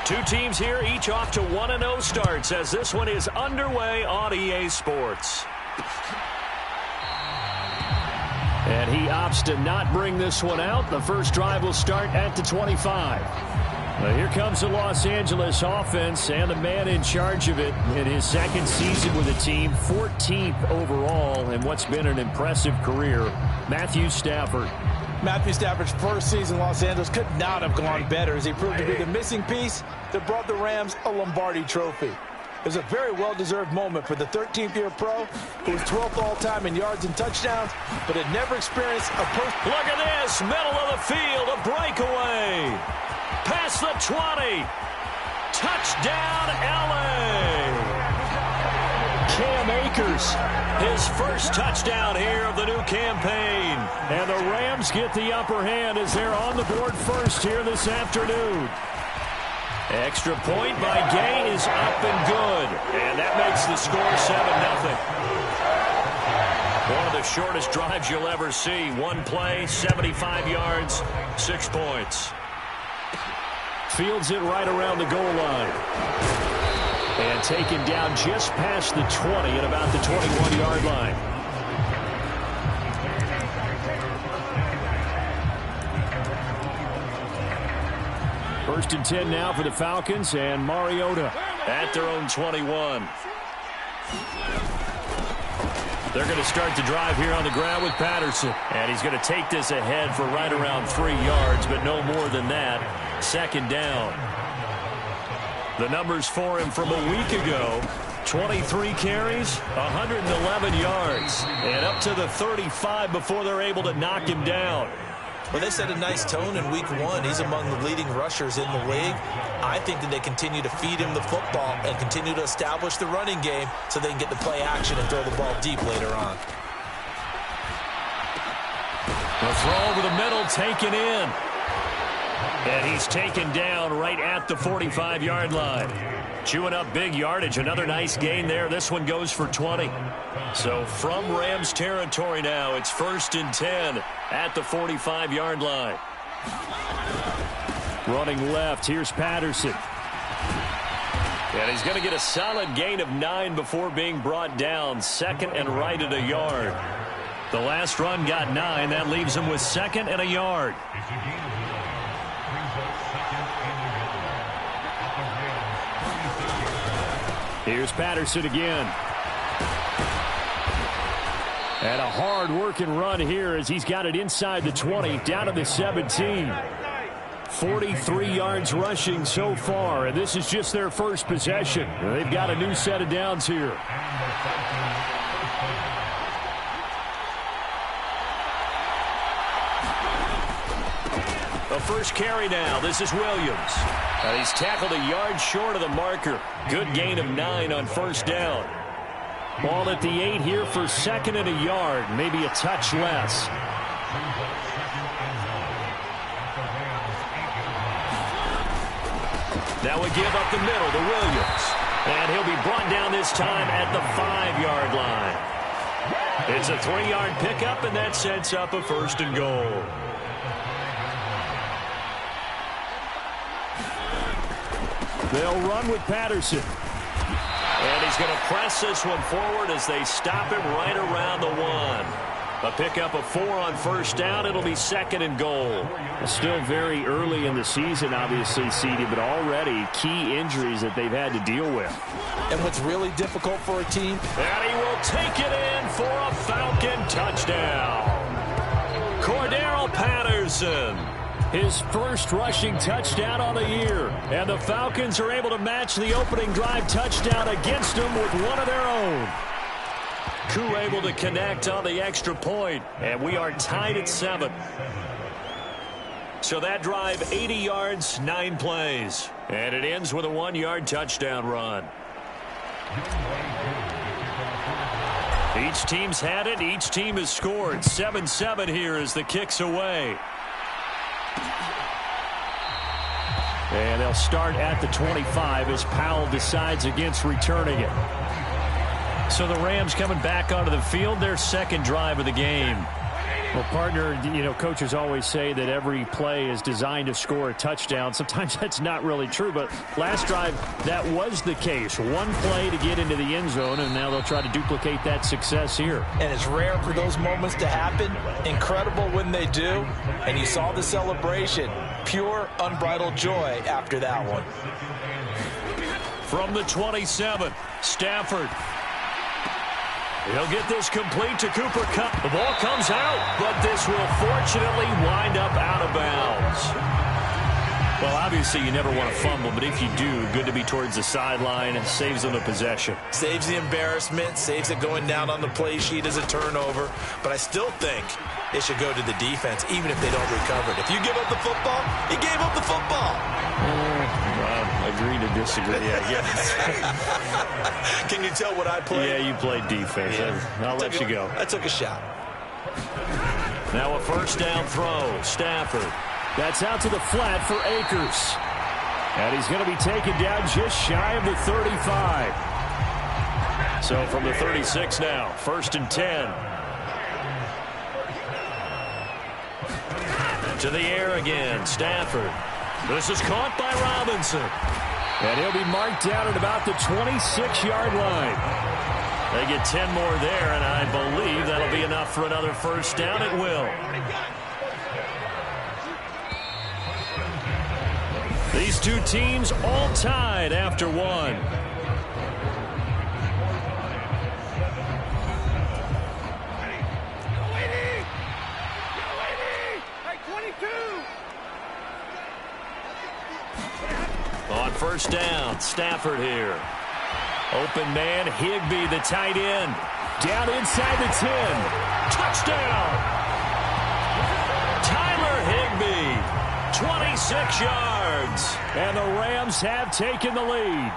Two teams here, each off to 1-0 starts as this one is underway on EA Sports. And he opts to not bring this one out. The first drive will start at the 25. Here comes the Los Angeles offense and the man in charge of it in his second season with the team, 14th overall in what's been an impressive career, Matthew Stafford. Matthew Stafford's first season in Los Angeles could not have gone better as he proved to be the missing piece that brought the Rams a Lombardi trophy. It was a very well-deserved moment for the 13th-year pro who was 12th all-time in yards and touchdowns, but had never experienced a post. Look at this, middle of the field, a breakaway. Past the 20. Touchdown, L.A. Cam Akers, his first touchdown here of the new campaign. And the Rams get the upper hand as they're on the board first here this afternoon. Extra point by Gay is up and good. And that makes the score 7-0. One of the shortest drives you'll ever see. One play, 75 yards, 6 points. Fields it right around the goal line. And taken down just past the 20 at about the 21-yard line. First and 10 now for the Falcons, and Mariota at their own 21. They're going to start the drive here on the ground with Patterson. And he's going to take this ahead for right around 3 yards, but no more than that. Second down. The numbers for him from a week ago, 23 carries, 111 yards, and up to the 35 before they're able to knock him down. Well, they set a nice tone in week 1. He's among the leading rushers in the league. I think that they continue to feed him the football and continue to establish the running game so they can get the play action and throw the ball deep later on. The throw over the middle taken in. And he's taken down right at the 45-yard line. Chewing up big yardage. Another nice gain there. This one goes for 20. So from Rams territory now, it's first and 10 at the 45-yard line. Running left, here's Patterson. And he's going to get a solid gain of 9 before being brought down. Second and right at a yard. The last run got 9. That leaves him with second and a yard. Here's Patterson again. And a hard-working run here as he's got it inside the 20, down to the 17. 43 yards rushing so far, and this is just their first possession. They've got a new set of downs here. The first carry now. This is Williams. And he's tackled a yard short of the marker. Good gain of 9 on first down. Ball at the 8 here for second and a yard. Maybe a touch less. That would give up the middle to Williams. And he'll be brought down this time at the 5-yard line. It's a 3-yard pickup, and that sets up a first and goal. They'll run with Patterson. And he's going to press this one forward as they stop him right around the 1. A pickup of 4 on first down. It'll be second and goal. Still very early in the season, obviously, CD, but already key injuries that they've had to deal with. And what's really difficult for a team? And he will take it in for a Falcon touchdown. Cordero Patterson. His first rushing touchdown on the year. And the Falcons are able to match the opening drive touchdown against them with one of their own. Koo able to connect on the extra point. And we are tied at 7. So that drive, 80 yards, 9 plays. And it ends with a 1-yard touchdown run. Each team's had it. Each team has scored. 7-7 here as the kick's away. And they'll start at the 25 as Powell decides against returning it. So the Rams coming back onto the field, their second drive of the game. Well, partner, coaches always say that every play is designed to score a touchdown. Sometimes that's not really true, but last drive, that was the case. One play to get into the end zone, and now they'll try to duplicate that success here. And it's rare for those moments to happen. Incredible when they do. And you saw the celebration. Pure, unbridled joy after that one. From the 27, Stafford. He'll get this complete to Cooper Kupp. The ball comes out, but this will fortunately wind up out of bounds. Well, obviously you never want to fumble, but if you do, good to be towards the sideline. It saves them the possession. Saves the embarrassment, saves it going down on the play sheet as a turnover. But I still think it should go to the defense, even if they don't recover it. If you give up the football, you gave up the football. Agree to disagree, I guess. Can you tell what I played? Yeah, you played defense. Yeah. I'll let you go. I took a shot. Now a first down throw. Stafford. That's out to the flat for Akers. And he's going to be taken down just shy of the 35. So from the 36 now, 1st and 10. To the air again, Stafford. This is caught by Robinson. And he'll be marked down at about the 26-yard line. They get 10 more there, and I believe that'll be enough for another first down. It will. These two teams all tied after one. On first down, Stafford here. Open man, Higbee, the tight end. Down inside the 10. Touchdown! Tyler Higbee, 26 yards. And the Rams have taken the lead.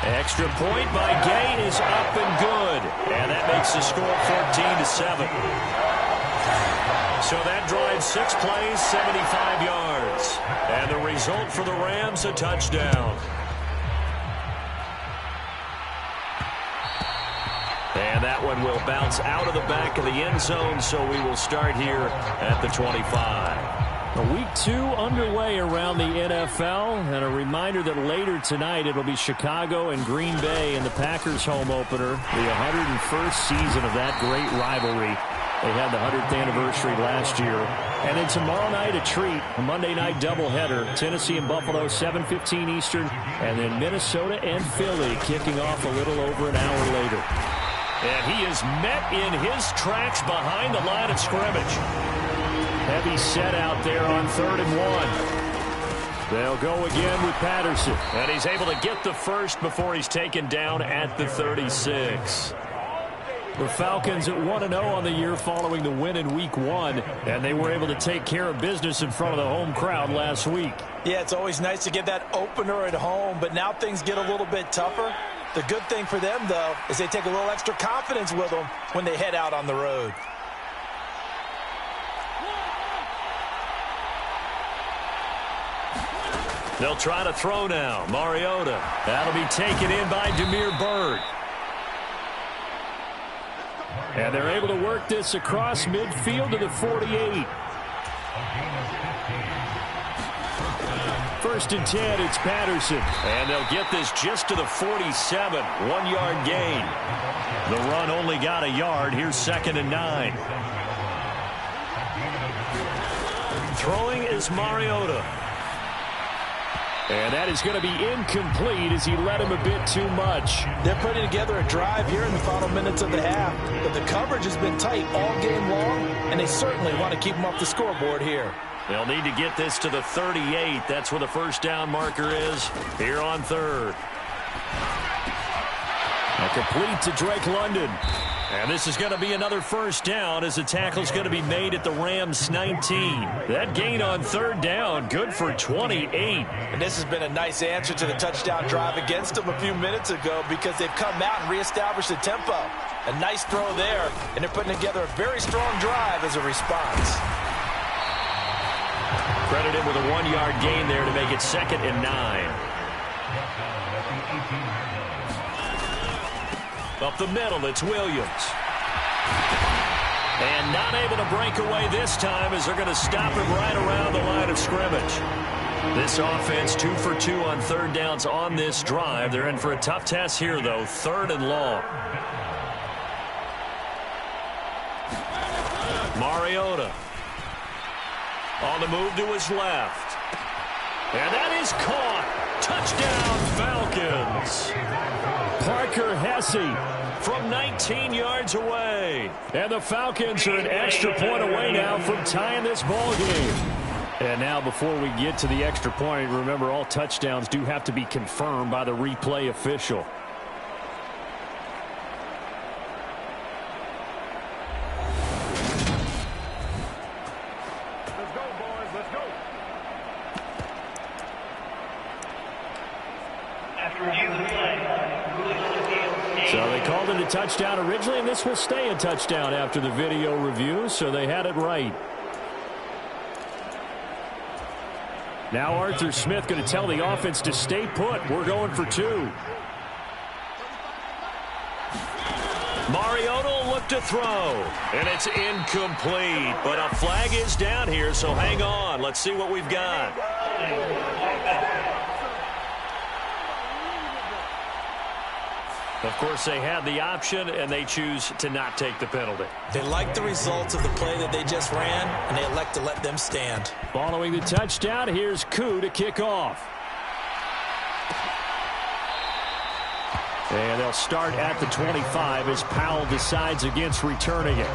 Extra point by Gay is up and good. And that makes the score 14-7. So that drives 6 plays, 75 yards. And the result for the Rams, a touchdown. And that one will bounce out of the back of the end zone, so we will start here at the 25. Week 2 underway around the NFL, and a reminder that later tonight it'll be Chicago and Green Bay in the Packers home opener, the 101st season of that great rivalry. They had the 100th anniversary last year. And then tomorrow night, a treat, a Monday night doubleheader. Tennessee and Buffalo, 7:15 Eastern. And then Minnesota and Philly kicking off a little over an hour later. And he is met in his tracks behind the line of scrimmage. Heavy set out there on 3rd and 1. They'll go again with Patterson. And he's able to get the first before he's taken down at the 36. The Falcons at 1-0 on the year following the win in Week 1, and they were able to take care of business in front of the home crowd last week. Yeah, it's always nice to get that opener at home, but now things get a little bit tougher. The good thing for them, though, is they take a little extra confidence with them when they head out on the road. They'll try to throw now. Mariota. That'll be taken in by Damiere Byrd. And they're able to work this across midfield to the 48. 1st and 10, it's Patterson. And they'll get this just to the 47. 1-yard gain. The run only got a yard. Here's 2nd and 9. Throwing is Mariota. And that is going to be incomplete as he led him a bit too much. They're putting together a drive here in the final minutes of the half. But the coverage has been tight all game long, and they certainly want to keep them off the scoreboard here. They'll need to get this to the 38. That's where the first down marker is here on 3rd. A complete to Drake London. And this is going to be another first down as the tackle's going to be made at the Rams' 19. That gain on 3rd down, good for 28. And this has been a nice answer to the touchdown drive against them a few minutes ago because they've come out and reestablished the tempo. A nice throw there, and they're putting together a very strong drive as a response. Credited with a 1-yard gain there to make it 2nd and 9. Up the middle, it's Williams. And not able to break away this time as they're going to stop him right around the line of scrimmage. This offense 2 for 2 on third downs on this drive. They're in for a tough test here, though. 3rd and long. Mariota on the move to his left. And that is caught. Touchdown, Falcons. Parker Hesse from 19 yards away. And the Falcons are an extra point away now from tying this ball game. And now before we get to the extra point, remember all touchdowns do have to be confirmed by the replay official. Let's go, boys. Let's go. So they called it a touchdown originally, and this will stay a touchdown after the video review, so they had it right. Now Arthur Smith going to tell the offense to stay put. We're going for 2. Mariota will look to throw, and it's incomplete. But a flag is down here, so hang on. Let's see what we've got. Of course, they had the option, and they choose to not take the penalty. They like the results of the play that they just ran, and they elect to let them stand. Following the touchdown, here's Koo to kick off. And they'll start at the 25 as Powell decides against returning it.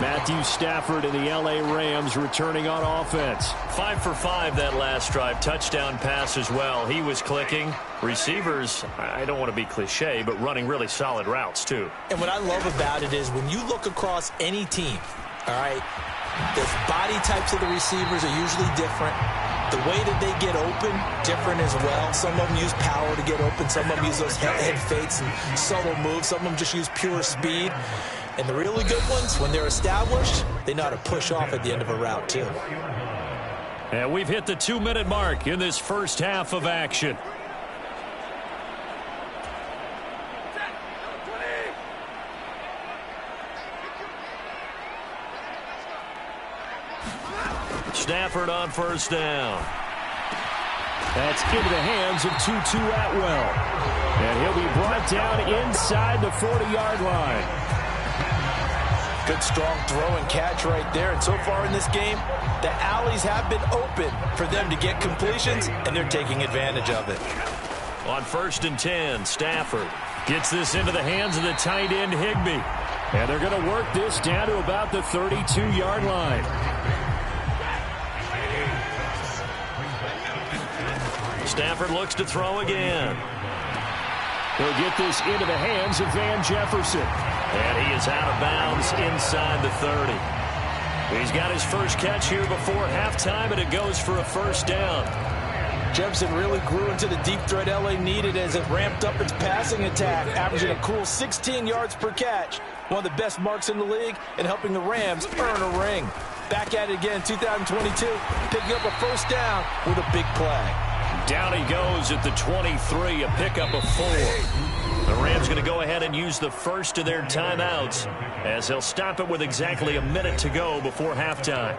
Matthew Stafford and the L.A. Rams returning on offense. 5 for 5 that last drive. Touchdown pass as well. He was clicking. Receivers, I don't want to be cliche, but running really solid routes, too. And what I love about it is when you look across any team, all right, the body types of the receivers are usually different. The way that they get open, different as well. Some of them use power to get open. Some of them use those head fakes and subtle moves. Some of them just use pure speed. And the really good ones, when they're established, they know how to push off at the end of a route, too. And we've hit the 2-minute mark in this first half of action. Stafford on first down. That's into the hands of Tutu Atwell. And he'll be brought down inside the 40-yard line. Good, strong throw and catch right there. And so far in this game, the alleys have been open for them to get completions, and they're taking advantage of it. On 1st and 10, Stafford gets this into the hands of the tight end, Higbee. And they're going to work this down to about the 32-yard line. Stafford looks to throw again. He'll get this into the hands of Van Jefferson. And he is out of bounds inside the 30. He's got his first catch here before halftime, and it goes for a first down. Jefferson really grew into the deep threat L.A. needed as it ramped up its passing attack, averaging a cool 16 yards per catch. One of the best marks in the league and helping the Rams earn a ring. Back at it again in 2022, picking up a first down with a big play. Down he goes at the 23, a pickup of 4. The Rams going to go ahead and use the first of their timeouts as they'll stop it with exactly a minute to go before halftime.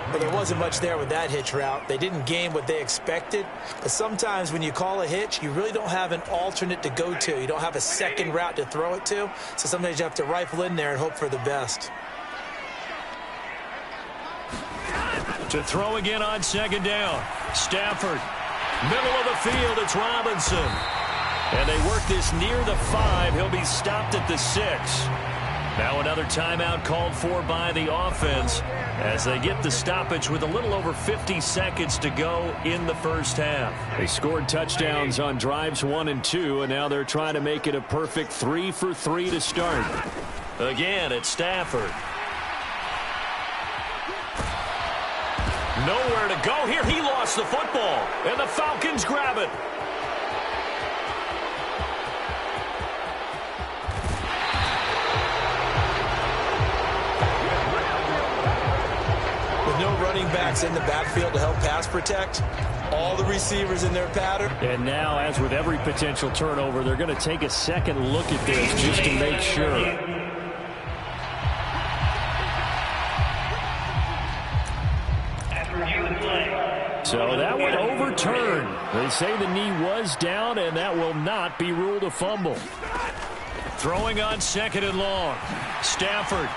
Well, there wasn't much there with that hitch route. They didn't gain what they expected. But sometimes when you call a hitch, you really don't have an alternate to go to. You don't have a second route to throw it to. So sometimes you have to rifle in there and hope for the best. To throw again on second down. Stafford. Middle of the field, it's Robinson. And they work this near the 5. He'll be stopped at the 6. Now another timeout called for by the offense as they get the stoppage with a little over 50 seconds to go in the first half. They scored touchdowns on drives 1 and 2, and now they're trying to make it a perfect 3 for 3 to start. Again, it's Stafford. Nowhere to go here. He lost the football, and the Falcons grab it. With no running backs in the backfield to help pass protect, all the receivers in their pattern. And now, as with every potential turnover, they're going to take a second look at this just to make sure. So that one overturned. They say the knee was down, and that will not be ruled a fumble. Throwing on 2nd and long. Stafford.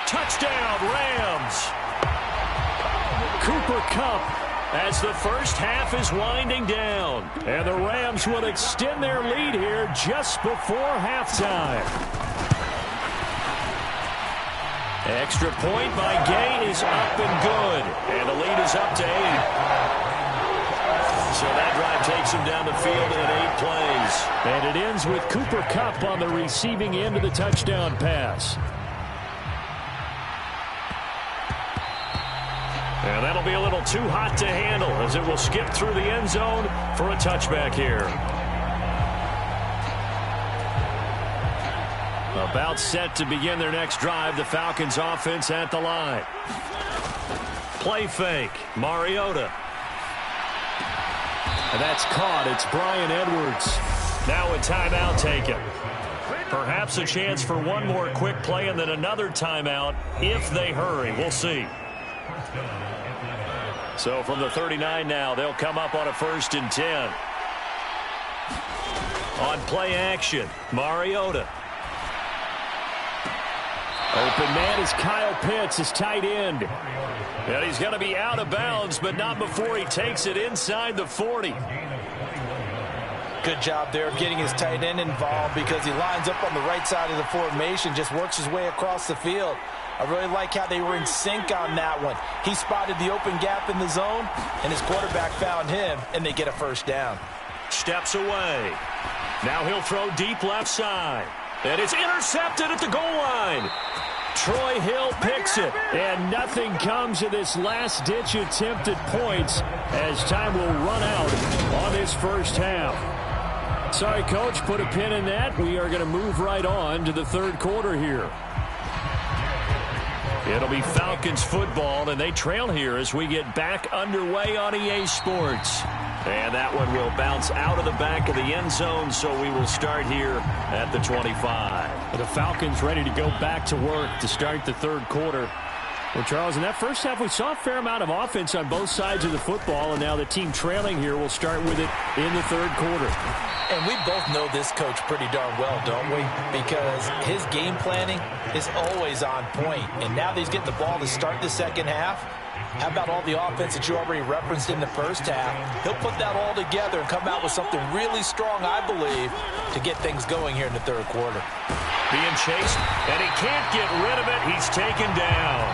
Touchdown, Rams. Cooper Kupp as the first half is winding down. And the Rams will extend their lead here just before halftime. Extra point by Gay is up and good. And the lead is up to 8. So that drive takes him down the field in 8 plays. And it ends with Cooper Kupp on the receiving end of the touchdown pass. And that'll be a little too hot to handle as it will skip through the end zone for a touchback here. About set to begin their next drive, the Falcons offense at the line. Play fake, Mariota. And that's caught. It's Bryan Edwards. Now a timeout taken. Perhaps a chance for one more quick play and then another timeout if they hurry. We'll see. So from the 39 now, they'll come up on a 1st and 10. On play action, Mariota. Open man is Kyle Pitts, his tight end. And he's going to be out of bounds, but not before he takes it inside the 40. Good job there of getting his tight end involved because he lines up on the right side of the formation, just works his way across the field. I really like how they were in sync on that one. He spotted the open gap in the zone, and his quarterback found him, and they get a first down. Steps away. Now he'll throw deep left side. And it's intercepted at the goal line. Troy Hill picks it, and nothing comes of this last-ditch attempt at points as time will run out on this first half. Sorry, Coach, put a pin in that. We are going to move right on to the 3rd quarter here. It'll be Falcons football, and they trail here as we get back underway on EA Sports. And that one will bounce out of the back of the end zone, so we will start here at the 25. The Falcons ready to go back to work to start the 3rd quarter. Well, Charles, in that first half, we saw a fair amount of offense on both sides of the football, and now the team trailing here will start with it in the 3rd quarter. And we both know this coach pretty darn well, don't we? Because his game planning is always on point. And now that he's getting the ball to start the 2nd half, how about all the offense that you already referenced in the first half? He'll put that all together and come out with something really strong, I believe, to get things going here in the 3rd quarter. Being chased, and he can't get rid of it. He's taken down.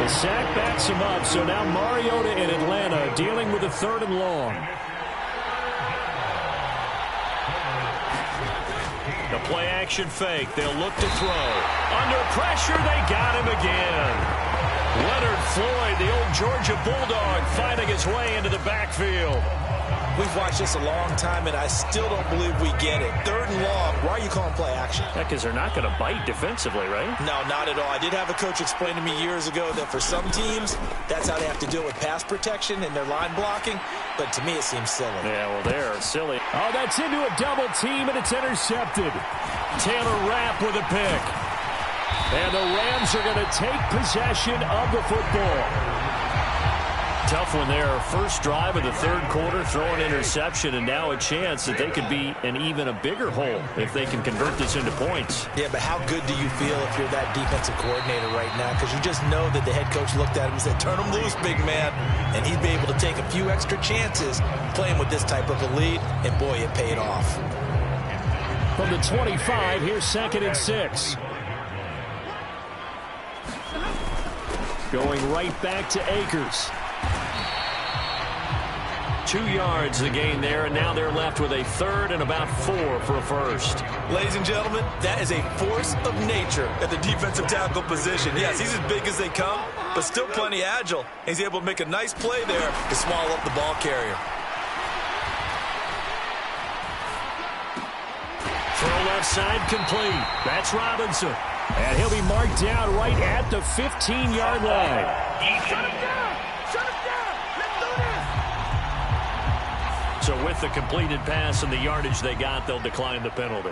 The sack backs him up, so now Mariota in Atlanta dealing with a 3rd and long. The play action fake. They'll look to throw. Under pressure, they got him again. Leonard Floyd, the old Georgia Bulldog, finding his way into the backfield. We've watched this a long time, and I still don't believe we get it. 3rd and long. Why are you calling play action? Because they're not going to bite defensively, right? No, not at all. I did have a coach explain to me years ago that for some teams, that's how they have to deal with pass protection and their line blocking. But to me, it seems silly. Yeah, well, they're silly. Oh, that's into a double team, and it's intercepted. Taylor Rapp with a pick. And the Rams are going to take possession of the football. Tough one there. First drive of the 3rd quarter, throw an interception, and now a chance that they could be in even a bigger hole if they can convert this into points. Yeah, but how good do you feel if you're that defensive coordinator right now? Because you just know that the head coach looked at him and said, turn him loose, big man. And he'd be able to take a few extra chances playing with this type of a lead, and boy, it paid off. From the 25, here's 2nd and 6. Going right back to Akers. 2 yards the gain there, and now they're left with a 3rd and about 4 for a first. Ladies and gentlemen, that is a force of nature at the defensive tackle position. Yes, he's as big as they come, but still plenty agile. He's able to make a nice play there to swallow up the ball carrier. Throw left side complete. That's Robinson. And he'll be marked down right at the 15-yard line. Shut him down! Shut him down! Let's go! So with the completed pass and the yardage they got, they'll decline the penalty.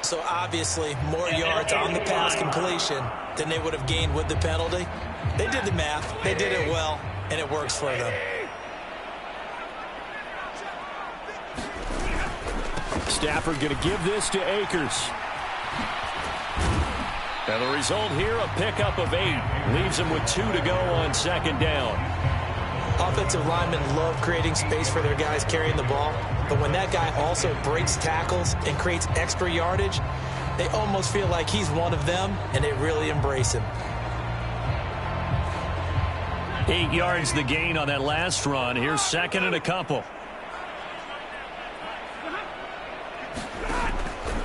So obviously more yards on the pass completion than they would have gained with the penalty. They did the math. They did it well, and it works for them. Stafford going to give this to Akers. And the result here, a pickup of 8. Leaves him with 2 to go on second down. Offensive linemen love creating space for their guys carrying the ball, but when that guy also breaks tackles and creates extra yardage, they almost feel like he's one of them, and they really embrace him. 8 yards the gain on that last run. Here's second and a couple.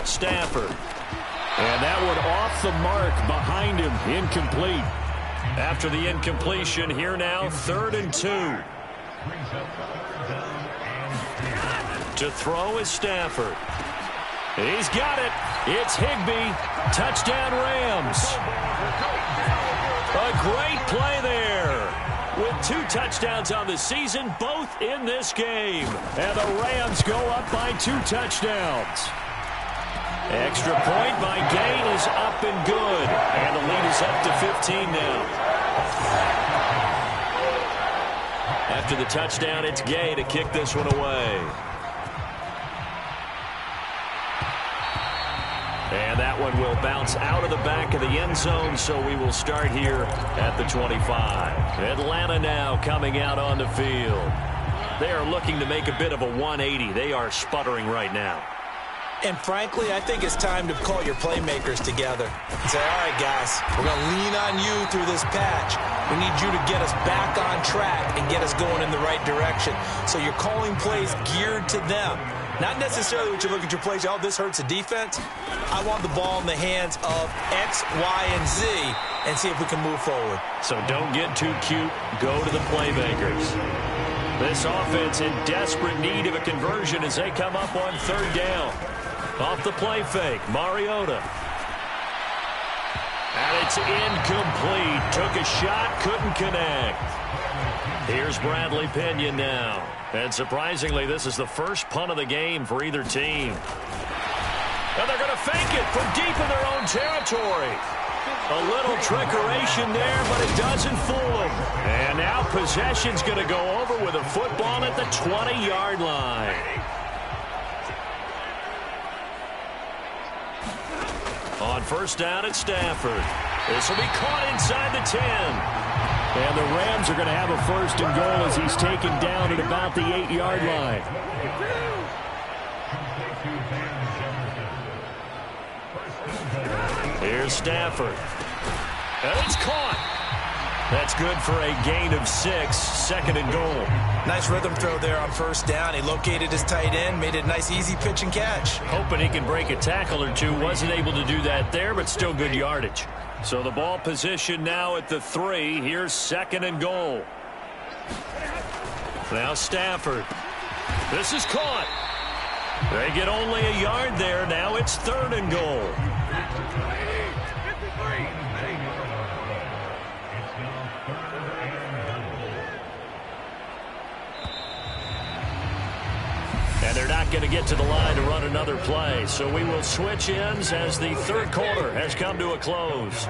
Stafford. And that one off the mark behind him. Incomplete. After the incompletion, here now, 3rd and 2. To throw is Stafford. He's got it. It's Higbee. Touchdown Rams. A great play there. With 2 touchdowns on the season, both in this game. And the Rams go up by 2 touchdowns. Extra point by Gay is up and good. And the lead is up to 15 now. After the touchdown, it's Gay to kick this one away. And that one will bounce out of the back of the end zone, so we will start here at the 25. Atlanta now coming out on the field. They are looking to make a bit of a 180. They are sputtering right now. And frankly, I think it's time to call your playmakers together and say, all right, guys, we're going to lean on you through this patch. We need you to get us back on track and get us going in the right direction. So you're calling plays geared to them. Not necessarily what you look at your plays, oh, this hurts the defense. I want the ball in the hands of X, Y, and Z and see if we can move forward. So don't get too cute. Go to the playmakers. This offense in desperate need of a conversion as they come up on 3rd down. Off the play fake, Mariota. And it's incomplete. Took a shot, couldn't connect. Here's Bradley Pinion now. And surprisingly, this is the first punt of the game for either team. And they're going to fake it from deep in their own territory. A little trickeration there, but it doesn't fool them. And now possession's going to go over with a football at the 20-yard line. On 1st down at Stafford. This will be caught inside the 10. And the Rams are going to have a 1st and goal as he's taken down at about the 8-yard line. Here's Stafford. And it's caught. That's good for a gain of 6, 2nd and goal. Nice rhythm throw there on 1st down. He located his tight end, made it a nice easy pitch and catch. Hoping he can break a tackle or two. Wasn't able to do that there, but still good yardage. So the ball position now at the 3. Here's 2nd and goal. Now Stafford. This is caught. They get only a yard there. Now it's 3rd and goal. And they're not going to get to the line to run another play. So we will switch ends as the 3rd quarter has come to a close.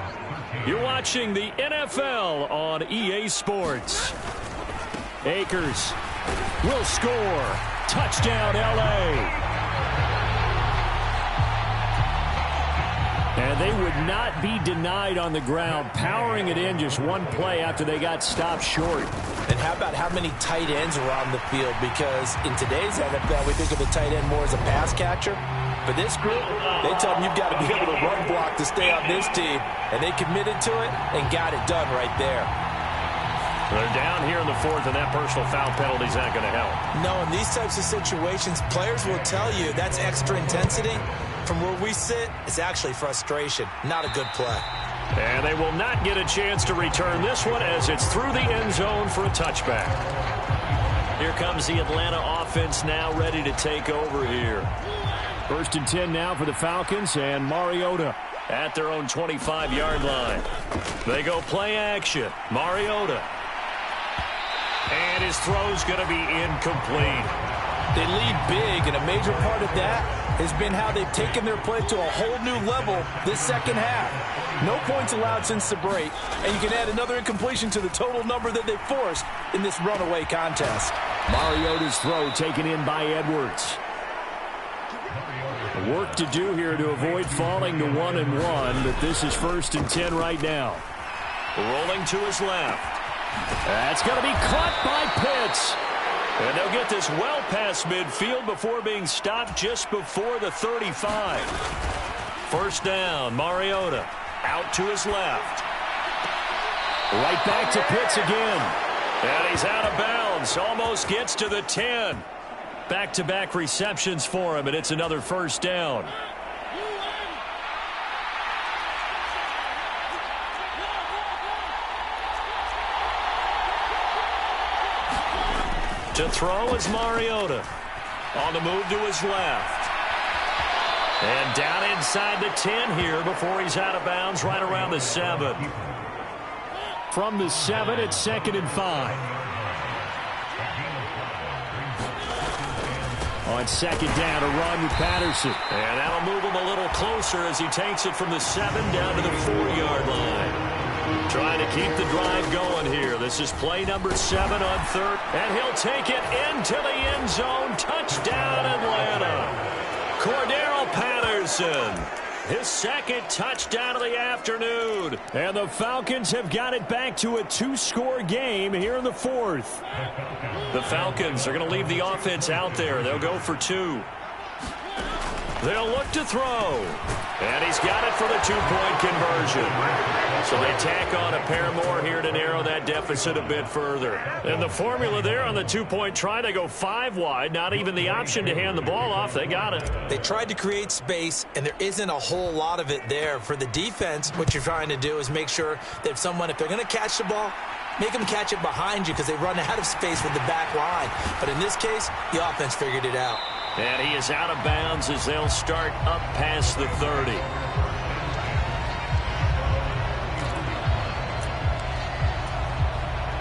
You're watching the NFL on EA Sports. Akers will score. Touchdown, L.A. And they would not be denied on the ground, powering it in just one play after they got stopped short. And how about how many tight ends are on the field? Because in today's NFL, we think of the tight end more as a pass catcher. For this group, they tell them you've got to be able to run block to stay on this team. And they committed to it and got it done right there. They're down here in the 4th, and that personal foul penalty is not going to help. No, in these types of situations, players will tell you that's extra intensity. From where we sit, it's actually frustration. Not a good play. And they will not get a chance to return this one as it's through the end zone for a touchback. Here comes the Atlanta offense now ready to take over here. 1st and 10 now for the Falcons, and Mariota at their own 25-yard line. They go play action. Mariota. And his throw's going to be incomplete. They lead big, and a major part of that has been how they've taken their play to a whole new level this second half. No points allowed since the break, and you can add another incompletion to the total number that they forced in this runaway contest. Mariota's throw taken in by Edwards. Work to do here to avoid falling to 1-1, but this is 1st and 10 right now. Rolling to his left. That's going to be caught by Pitts. And they'll get this well past midfield before being stopped just before the 35. First down, Mariota out to his left. Right back to Pitts again. And he's out of bounds. Almost gets to the 10. Back-to-back receptions for him, and it's another first down. To throw is Mariota. On the move to his left. And down inside the 10 here before he's out of bounds right around the 7. From the 7, it's 2nd and 5. On 2nd down, a run with Patterson. And that'll move him a little closer as he takes it from the 7 down to the 4-yard line. Trying to keep the drive going here. This is play number 7 on 3rd. And he'll take it into the end zone. Touchdown, Atlanta. Cordero Patterson. His 2nd touchdown of the afternoon. And the Falcons have got it back to a 2-score game here in the 4th. The Falcons are going to leave the offense out there. They'll go for 2. They'll look to throw. And he's got it for the 2-point conversion. So they tack on a pair more here to narrow that deficit a bit further. And the formula there on the 2-point try, they go 5 wide. Not even the option to hand the ball off. They got it. They tried to create space, and there isn't a whole lot of it there. For the defense, what you're trying to do is make sure that if they're going to catch the ball, make them catch it behind you because they run out of space with the back line. But in this case, the offense figured it out. And he is out of bounds as they'll start up past the 30.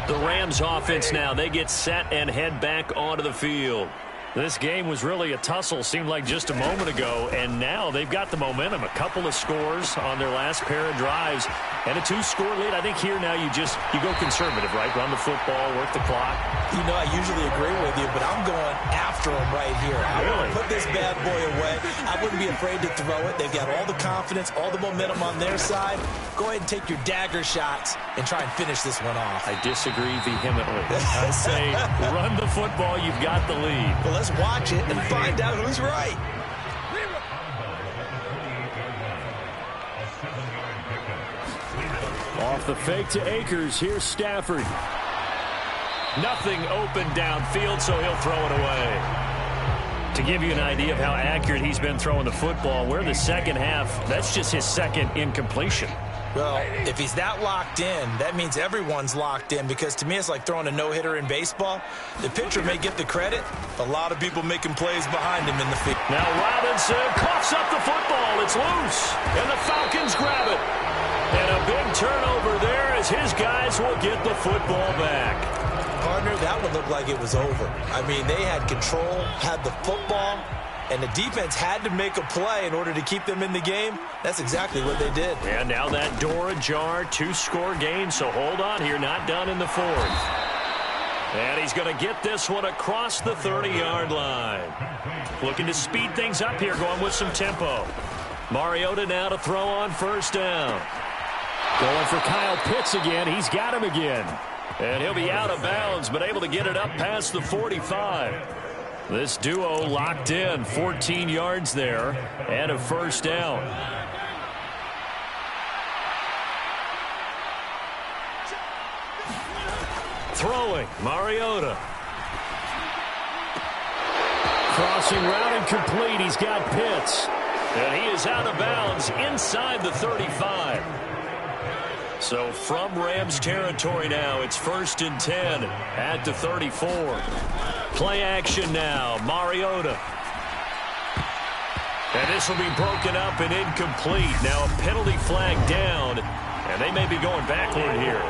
The Rams offense now, they get set and head back onto the field. This game was really a tussle, seemed like just a moment ago, and now they've got the momentum. A couple of scores on their last pair of drives, and a 2-score lead. I think here now you go conservative, right? Run the football, work the clock. You know, I usually agree with you, but I'm going after them right here. I want to put this bad boy away. I wouldn't be afraid to throw it. They've got all the confidence, all the momentum on their side. Go ahead and take your dagger shots and try and finish this one off. I disagree vehemently. I say run the football. You've got the lead. Well, let's watch it and find out who's right. Off the fake to Akers. Here's Stafford. Nothing open downfield, so he'll throw it away. To give you an idea of how accurate he's been throwing the football, we're in the second half. That's just his 2nd incompletion. Well, if he's that locked in, that means everyone's locked in, because to me it's like throwing a no-hitter in baseball. The pitcher may get the credit, but a lot of people making plays behind him in the field. Now Robinson coughs up the football. It's loose, and the Falcons grab it. And a big turnover there as his guys will get the football back. Partner, that one looked like it was over. I mean, they had control, had the football, and the defense had to make a play in order to keep them in the game. That's exactly what they did. And now that door ajar, 2-score game, so hold on here, not done in the 4th. And he's going to get this one across the 30-yard line. Looking to speed things up here, going with some tempo. Mariota now to throw on 1st down. Going for Kyle Pitts again. He's got him again. And he'll be out of bounds, but able to get it up past the 45. This duo locked in, 14 yards there, and a 1st down. Throwing, Mariota. Crossing route and complete. He's got Pitts. And he is out of bounds inside the 35. So from Rams territory now, it's 1st and 10 at the 34. Play action now, Mariota. And this will be broken up and incomplete. Now a penalty flag down, and they may be going backward here.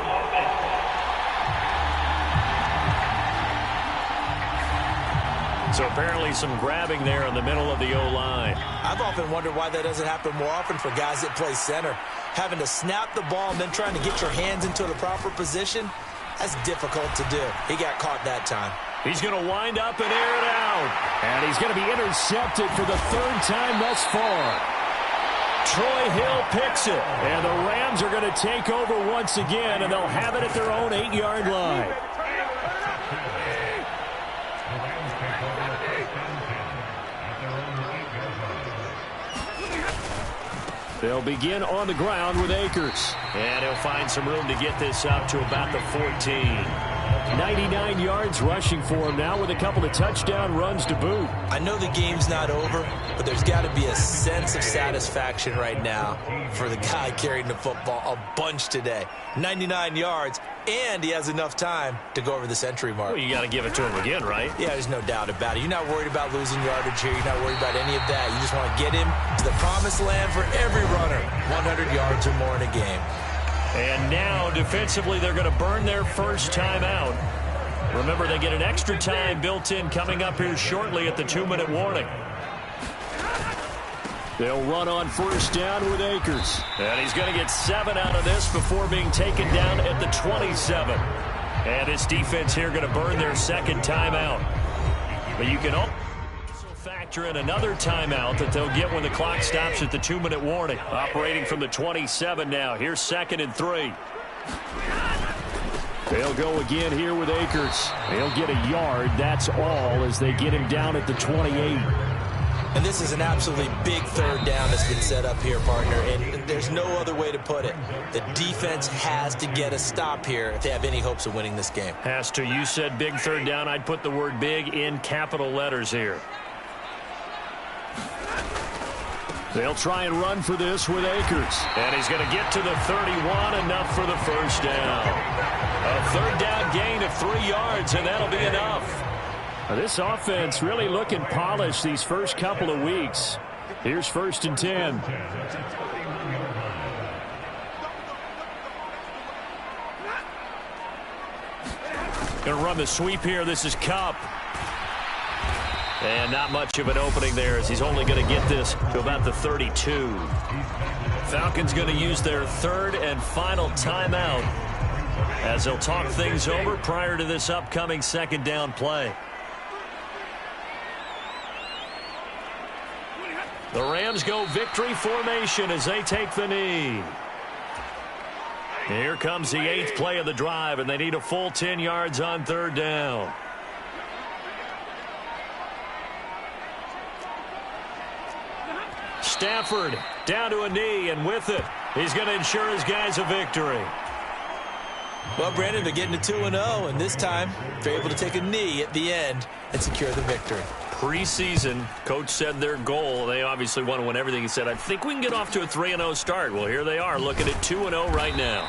So apparently some grabbing there in the middle of the O-line. I've often wondered why that doesn't happen more often for guys that play center. Having to snap the ball and then trying to get your hands into the proper position, that's difficult to do. He got caught that time. He's going to wind up and air it out. And he's going to be intercepted for the third time thus far. Troy Hill picks it. And the Rams are going to take over once again, and they'll have it at their own 8-yard line. They'll begin on the ground with Akers. And he'll find some room to get this up to about the 14. 99 yards rushing for him now with a couple of touchdown runs to boot. I know the game's not over, but there's got to be a sense of satisfaction right now for the guy carrying the football a bunch today. 99 yards, and he has enough time to go over the century mark. Well, you got to give it to him again, right? Yeah, there's no doubt about it. You're not worried about losing yardage here. You're not worried about any of that. You just want to get him to the promised land for every runner, 100 yards or more in a game. And now, defensively, they're going to burn their first timeout. Remember, they get an extra time built in coming up here shortly at the 2-minute warning. They'll run on first down with Akers. And he's going to get 7 out of this before being taken down at the 27. And this defense here going to burn their second timeout. But you can also factor in another timeout that they'll get when the clock stops at the 2-minute warning. Operating from the 27 now. Here's 2nd and 3. They'll go again here with Akers. They'll get a yard. That's all as they get him down at the 28. And this is an absolutely big third down that's been set up here, partner. And there's no other way to put it. The defense has to get a stop here if they have any hopes of winning this game. Has to. You said big third down. I'd put the word big in capital letters here. They'll try and run for this with Akers. And he's going to get to the 31, enough for the first down. A third down gain of 3 yards, and that'll be enough. This offense really looking polished these first couple of weeks. Here's 1st and 10. Going to run the sweep here. This is Kupp. And not much of an opening there as he's only going to get this to about the 32. Falcons going to use their third and final timeout as they'll talk things over prior to this upcoming second down play. The Rams go victory formation as they take the knee. Here comes the 8th play of the drive, and they need a full 10 yards on third down. Stafford down to a knee, and with it, he's going to ensure his guys a victory. Well, Brandon, they're getting to 2-0, and this time they're able to take a knee at the end and secure the victory. Preseason, coach said their goal, they obviously want to win everything. He said, I think we can get off to a 3-0 start. Well, here they are looking at 2-0 right now.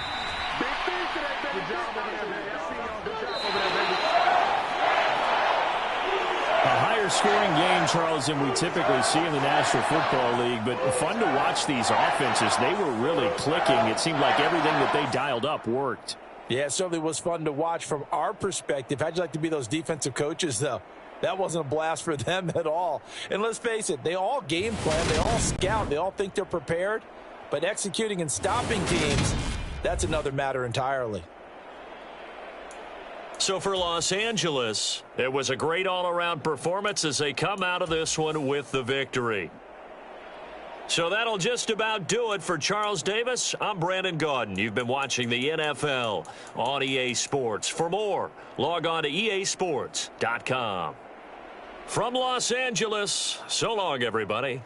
A higher scoring game, Charles, than we typically see in the National Football League, but fun to watch these offenses. They were really clicking. It seemed like everything that they dialed up worked. Yeah, it certainly was fun to watch from our perspective. How'd you like to be those defensive coaches, though? That wasn't a blast for them at all. And let's face it, they all game plan, they all scout, they all think they're prepared. But executing and stopping teams, that's another matter entirely. So for Los Angeles, it was a great all-around performance as they come out of this one with the victory. So that'll just about do it for Charles Davis. I'm Brandon Gaudin. You've been watching the NFL on EA Sports. For more, log on to easports.com. From Los Angeles, so long, everybody.